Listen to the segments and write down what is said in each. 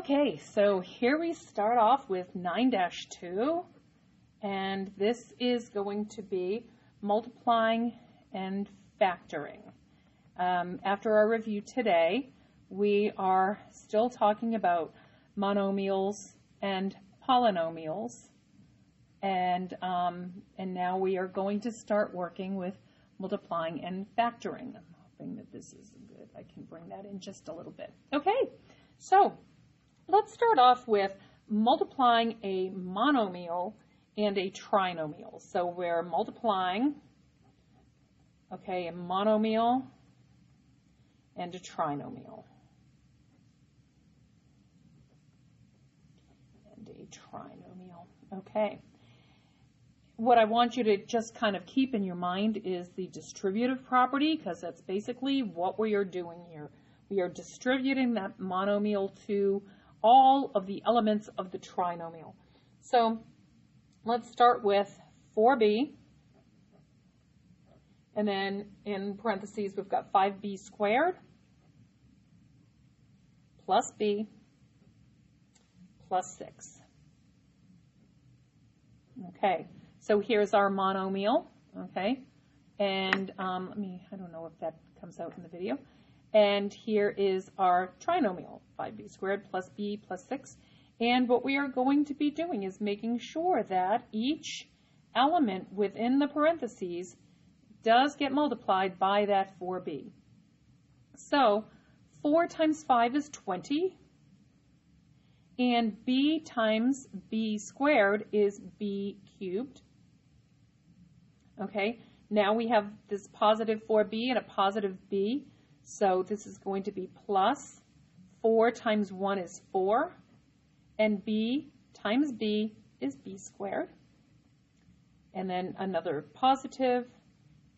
Okay, so here we start off with 9-2, and this is going to be multiplying and factoring. After our review today, we are still talking about monomials and polynomials, and now we are going to start working with multiplying and factoring. I'm hoping that this is good. I can bring that in just a little bit. Okay, so let's start off with multiplying a monomial and a trinomial. So we're multiplying, okay, a monomial and a trinomial. And a trinomial, okay. What I want you to just kind of keep in your mind is the distributive property, because that's basically what we are doing here. We are distributing that monomial to all of the elements of the trinomial. So let's start with 4b, and then in parentheses we've got 5b squared plus b plus 6. Okay, so here's our monomial, okay, and I don't know if that comes out in the video. And here is our trinomial, 5b squared plus b plus 6. And what we are going to be doing is making sure that each element within the parentheses does get multiplied by that 4b. So 4 times 5 is 20, and b times b squared is b cubed. Okay, now we have this positive 4b and a positive b. So this is going to be plus 4 times 1 is 4, and b times b is b squared. And then another positive,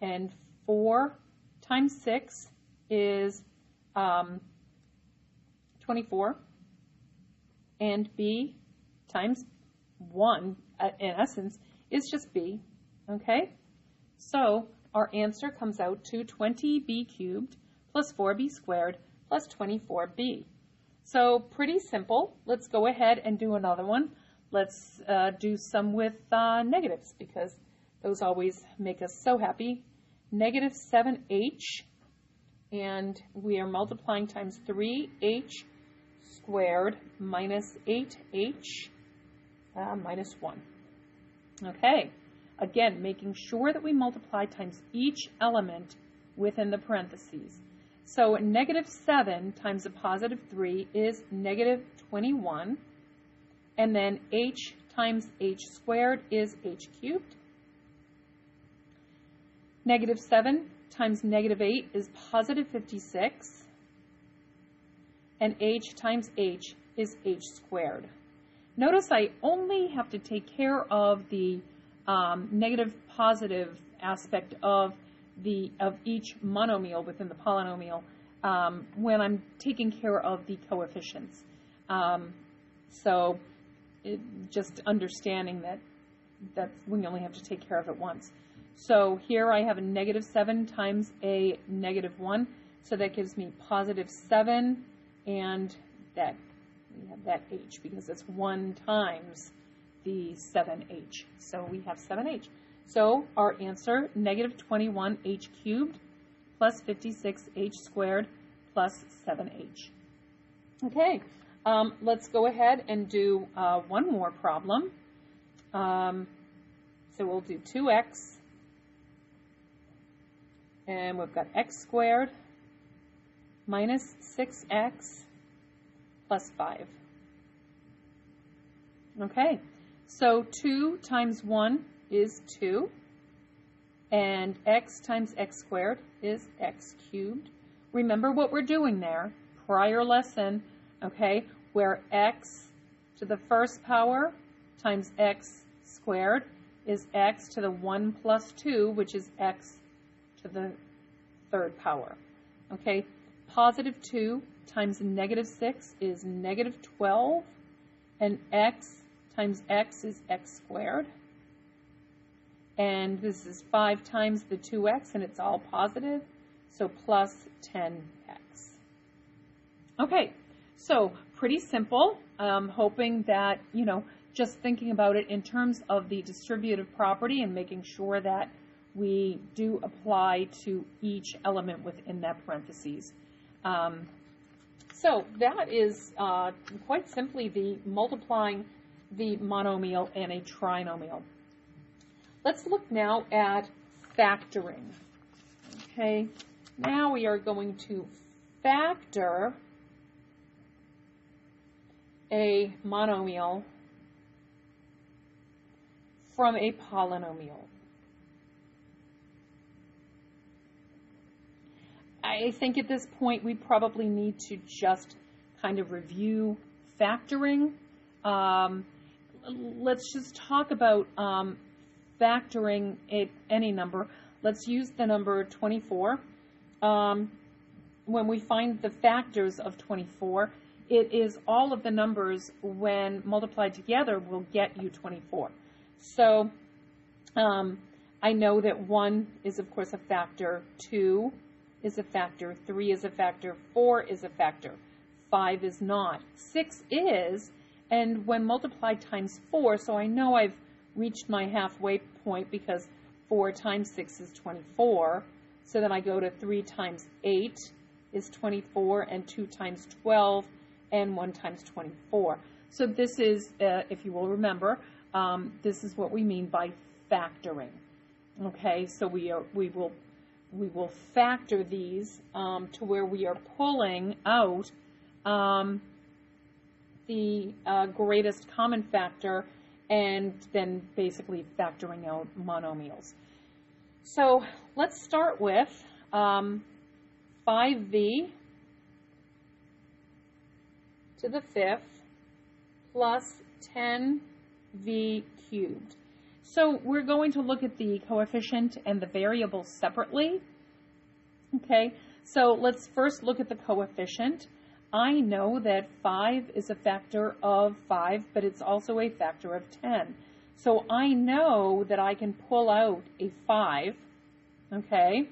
and 4 times 6 is 24, and b times 1, in essence, is just b, okay? So our answer comes out to 20b cubed plus 4b squared plus 24b. So pretty simple. Let's go ahead and do another one. Let's do some with negatives, because those always make us so happy. Negative 7h, and we are multiplying times 3h squared minus 8h minus 1. Okay, again, making sure that we multiply times each element within the parentheses. So negative 7 times a positive 3 is negative 21, and then h times h squared is h cubed. Negative 7 times negative 8 is positive 56, and h times h is h squared. Notice I only have to take care of the negative positive aspect of each monomial within the polynomial when I'm taking care of the coefficients. So just understanding that we only have to take care of it once. So here I have a negative 7 times a negative 1, so that gives me positive 7, and that we have that h because it's 1 times the 7h. So we have 7h. So our answer, negative 21h cubed plus 56h squared plus 7h. Okay, let's go ahead and do one more problem. So we'll do 2x, and we've got x squared minus 6x plus 5. Okay, so 2 times 1 is 2, and x times x squared is x cubed. Remember what we're doing there, prior lesson, okay, where x to the first power times x squared is x to the 1 plus 2, which is x to the third power. Okay, positive 2 times negative 6 is negative 12, and x times x is x squared. And this is 5 times the 2x, and it's all positive, so plus 10x. Okay, So pretty simple, hoping that, just thinking about it in terms of the distributive property and making sure that we do apply to each element within that parentheses. So that is quite simply the multiplying the monomial and a trinomial. Let's look now at factoring. Okay, now we are going to factor a monomial from a polynomial. I think at this point we probably need to just kind of review factoring. Let's just talk about factoring any number. Let's use the number 24. When we find the factors of 24, it is all of the numbers when multiplied together will get you 24. So I know that 1 is of course a factor, 2 is a factor, 3 is a factor, 4 is a factor, 5 is not, 6 is, and when multiplied times 4, so I know I've reached my halfway point because 4 times 6 is 24, so then I go to 3 times 8 is 24, and 2 times 12, and 1 times 24. So this is, if you will remember, this is what we mean by factoring. Okay, so we will factor these to where we are pulling out the greatest common factor and then basically factoring out monomials. So let's start with 5v to the 5th plus 10v cubed. So we're going to look at the coefficient and the variable separately. Okay, so let's first look at the coefficient. I know that 5 is a factor of 5, but it's also a factor of 10. So I know that I can pull out a 5, okay?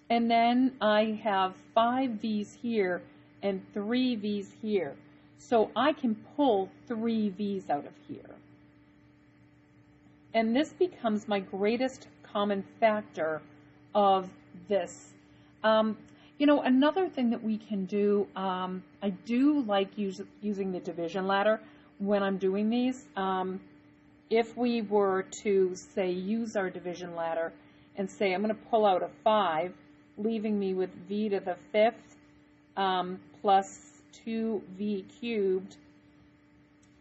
And then I have 5 v's here and 3 v's here. So I can pull 3 v's out of here. And this becomes my greatest common factor of this. Another thing that we can do, I do like using the division ladder when I'm doing these. If we were to, say, use our division ladder and say I'm going to pull out a 5, leaving me with v to the 5th plus 2v cubed,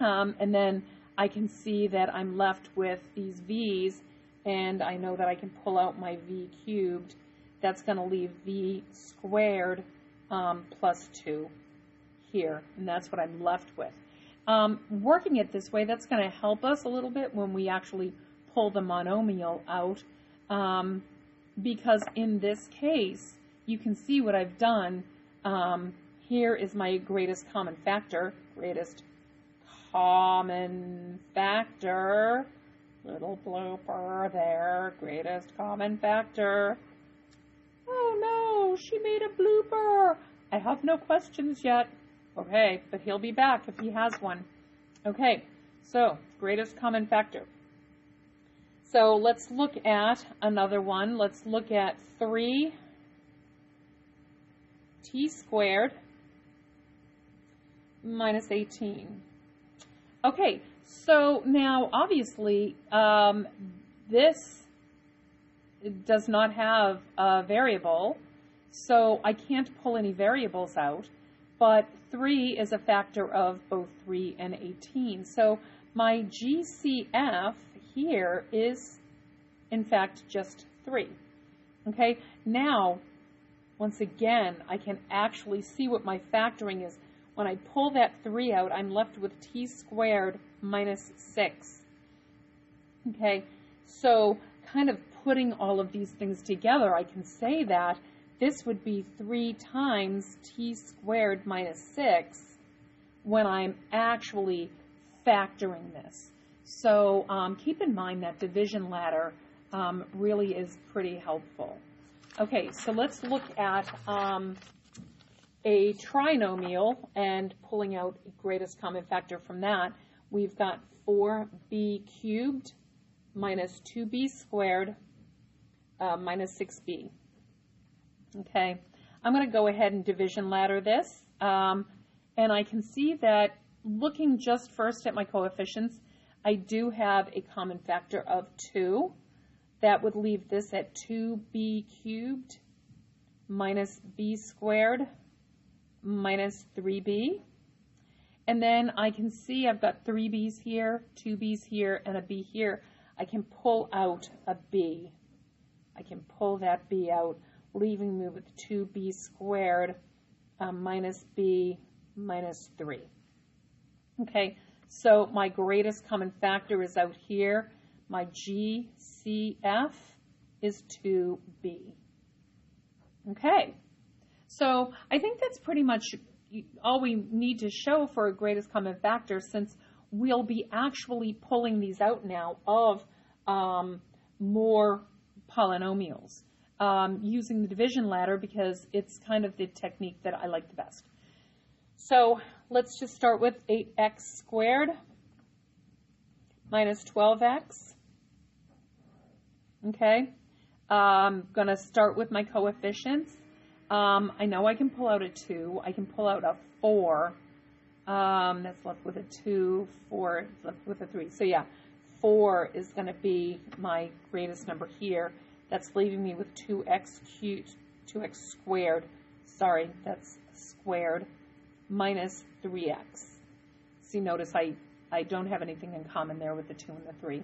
and then I can see that I'm left with these v's, and I know that I can pull out my v cubed. That's going to leave v squared plus 2 here, and that's what I'm left with. Working it this way, that's going to help us a little bit when we actually pull the monomial out, because in this case, you can see what I've done. Here is my greatest common factor, little blooper there, greatest common factor. Oh no, she made a blooper. I have no questions yet. Okay, but he'll be back if he has one. Okay, so greatest common factor. So let's look at another one. Let's look at 3t squared minus 18. Okay, so now obviously this does not have a variable, so I can't pull any variables out, but 3 is a factor of both 3 and 18. So my GCF here is, in fact, just 3. Okay, now, once again, I can actually see what my factoring is. When I pull that 3 out, I'm left with t squared minus 6. Okay, so kind of putting all of these things together, I can say that this would be 3 times t squared minus 6 when I'm actually factoring this. So keep in mind that division ladder really is pretty helpful. Okay, so let's look at a trinomial and pulling out a greatest common factor from that, we've got 4b cubed minus 2b squared minus 6b. Okay, I'm going to go ahead and division ladder this, and I can see that looking just first at my coefficients, I do have a common factor of 2. That would leave this at 2b cubed minus b squared minus 3b. And then I can see I've got 3b's here, 2b's here, and a b here. I can pull out a b. I can pull that b out, leaving me with 2b squared minus b minus 3. Okay, so my greatest common factor is out here. My GCF is 2b. Okay, so I think that's pretty much all we need to show for a greatest common factor, since we'll be actually pulling these out now of more polynomials using the division ladder, because it's kind of the technique that I like the best. So let's just start with 8x squared minus 12x. Okay, I'm going to start with my coefficients. I know I can pull out a 2. I can pull out a 4. That's left with a 2. 4 is left with a 3. So yeah, 4 is going to be my greatest number here. That's leaving me with 2x squared. Sorry, that's squared minus 3x. See, notice I don't have anything in common there with the 2 and the 3.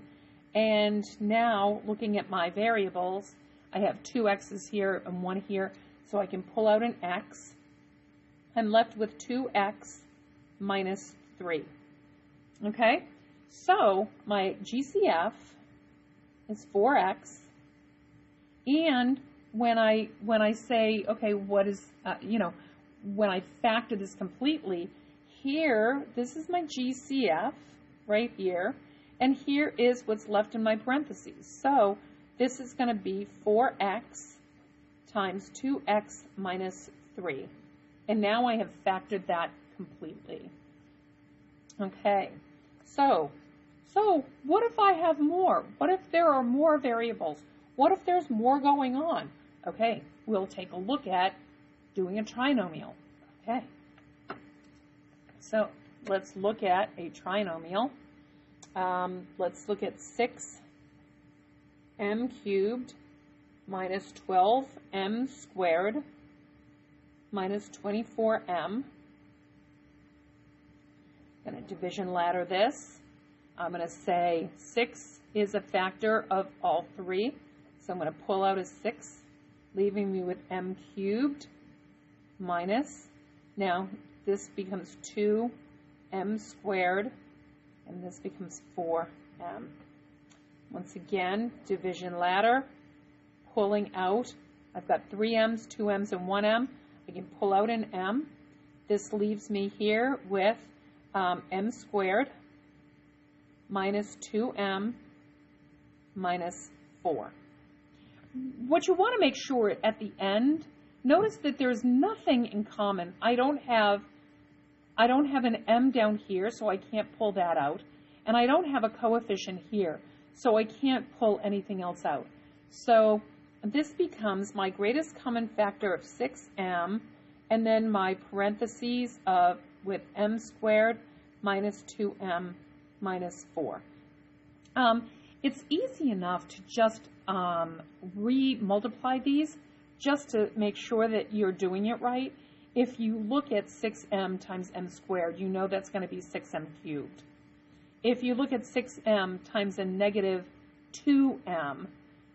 And now, looking at my variables, I have 2 x's here and 1 here, so I can pull out an x. I'm left with 2x minus 3. Okay, so my GCF is 4x, and when I say, okay, what is, when I factor this completely, here, this is my GCF right here, and here is what's left in my parentheses. So this is going to be 4x times 2x minus 3. And now I have factored that completely. Okay, so what if I have more? What if there are more variables? What if there's more going on? Okay, we'll take a look at doing a trinomial. Okay, so let's look at a trinomial. Let's look at 6m cubed minus 12m squared minus 24m. I'm going to division ladder this. I'm going to say 6 is a factor of all 3. So I'm going to pull out a 6, leaving me with m cubed minus, now this becomes 2m squared, and this becomes 4m. Once again, division ladder, pulling out. I've got 3m's, 2m's, and 1m. I can pull out an m. This leaves me here with m squared minus 2m minus 4. What you want to make sure at the end, notice that there's nothing in common. I don't have an m down here, so I can't pull that out. And I don't have a coefficient here, so I can't pull anything else out. So this becomes my greatest common factor of 6m, and then my parentheses of with m squared minus 2m minus 4. It's easy enough to just re-multiply these just to make sure that you're doing it right. If you look at 6m times m squared, you know that's going to be 6m cubed. If you look at 6m times a negative 2m,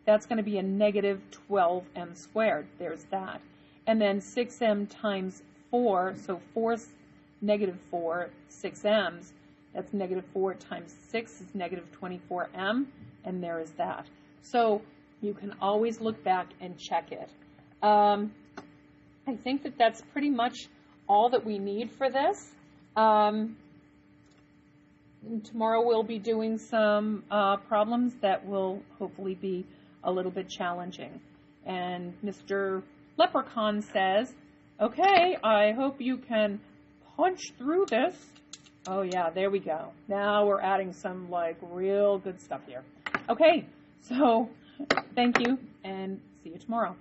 that's going to be a negative 12m squared. There's that. And then 6m times 4, so 4's negative 4, 6m's, that's negative 4 times 6 is negative 24m, and there is that. So you can always look back and check it. I think that that's pretty much all that we need for this. Tomorrow we'll be doing some problems that will hopefully be a little bit challenging. And Mr. Leprechaun says, Okay, I hope you can punch through this. Oh yeah, there we go. Now we're adding some like real good stuff here. Okay, so thank you and see you tomorrow.